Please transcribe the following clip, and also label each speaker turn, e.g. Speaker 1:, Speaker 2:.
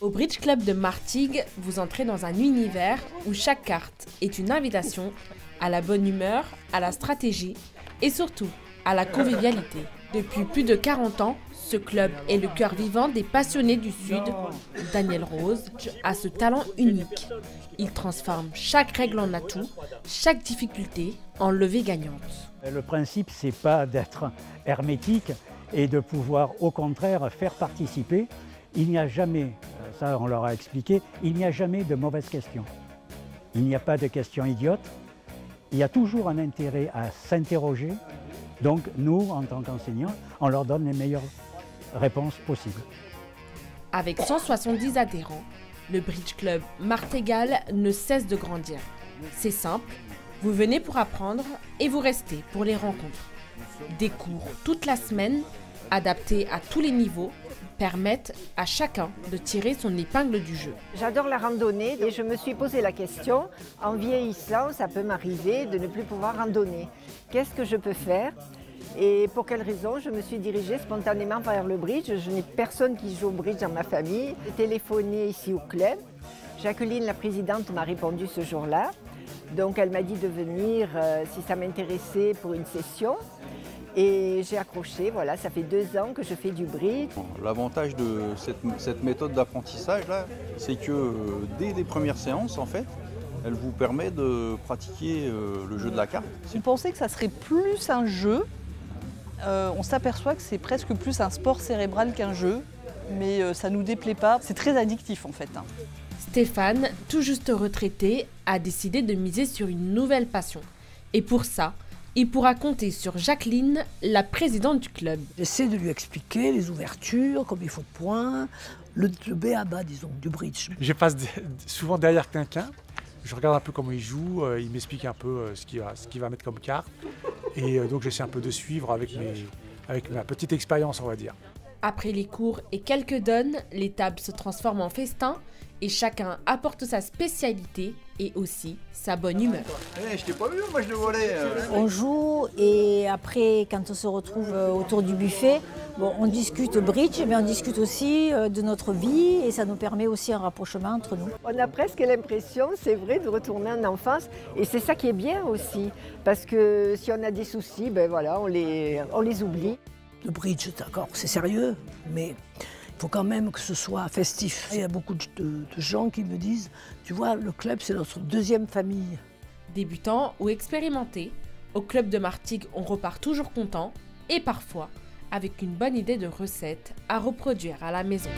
Speaker 1: Au Bridge Club de Martigues, vous entrez dans un univers où chaque carte est une invitation à la bonne humeur, à la stratégie et surtout à la convivialité. Depuis plus de 40 ans, ce club est le cœur vivant des passionnés du Sud. Daniel Rose a ce talent unique. Il transforme chaque règle en atout, chaque difficulté en levée gagnante.
Speaker 2: Le principe, c'est pas d'être hermétique et de pouvoir au contraire faire participer. Il n'y a jamais, ça on leur a expliqué, il n'y a jamais de mauvaises questions. Il n'y a pas de questions idiotes. Il y a toujours un intérêt à s'interroger. Donc nous, en tant qu'enseignants, on leur donne les meilleures réponses possibles.
Speaker 1: Avec 170 adhérents, le Bridge Club Martégal ne cesse de grandir. C'est simple, vous venez pour apprendre et vous restez pour les rencontres. Des cours toute la semaine, adaptés à tous les niveaux, permettent à chacun de tirer son épingle du jeu.
Speaker 3: J'adore la randonnée et je me suis posé la question, en vieillissant, ça peut m'arriver de ne plus pouvoir randonner. Qu'est-ce que je peux faire? Et pour quelle raison? Je me suis dirigée spontanément vers le bridge. Je n'ai personne qui joue au bridge dans ma famille. J'ai téléphoné ici au club. Jacqueline, la présidente, m'a répondu ce jour-là. Donc elle m'a dit de venir si ça m'intéressait pour une session. Et j'ai accroché, voilà, ça fait 2 ans que je fais du bridge.
Speaker 4: L'avantage de cette méthode d'apprentissage là, c'est que dès les premières séances, en fait, elle vous permet de pratiquer le jeu de la carte.
Speaker 5: On pensait que ça serait plus un jeu. On s'aperçoit que c'est presque plus un sport cérébral qu'un jeu, mais ça ne nous déplaît pas. C'est très addictif en fait.
Speaker 1: Stéphane, tout juste retraité, a décidé de miser sur une nouvelle passion. Et pour ça, il pourra compter sur Jacqueline, la présidente du club.
Speaker 6: J'essaie de lui expliquer les ouvertures, combien il faut de points, le b.a.-ba, disons, du bridge.
Speaker 7: Je passe souvent derrière quelqu'un, je regarde un peu comment il joue, il m'explique un peu ce qu'il va mettre comme carte. Et donc j'essaie un peu de suivre avec ma petite expérience, on va dire.
Speaker 1: Après les cours et quelques donnes, les tables se transforment en festin et chacun apporte sa spécialité et aussi sa bonne humeur.
Speaker 4: Hey, je t'ai pas vu, moi je le volais.
Speaker 8: On joue et après, quand on se retrouve autour du buffet, bon, on discute bridge, mais on discute aussi de notre vie et ça nous permet aussi un rapprochement entre nous.
Speaker 3: On a presque l'impression, c'est vrai, de retourner en enfance. Et c'est ça qui est bien aussi. Parce que si on a des soucis, ben voilà, on les oublie.
Speaker 6: Le bridge, d'accord, c'est sérieux, mais il faut quand même que ce soit festif. Il y a beaucoup de gens qui me disent, tu vois, le club, c'est notre deuxième famille.
Speaker 1: Débutant ou expérimenté, au club de Martigues, on repart toujours content et parfois avec une bonne idée de recette à reproduire à la maison.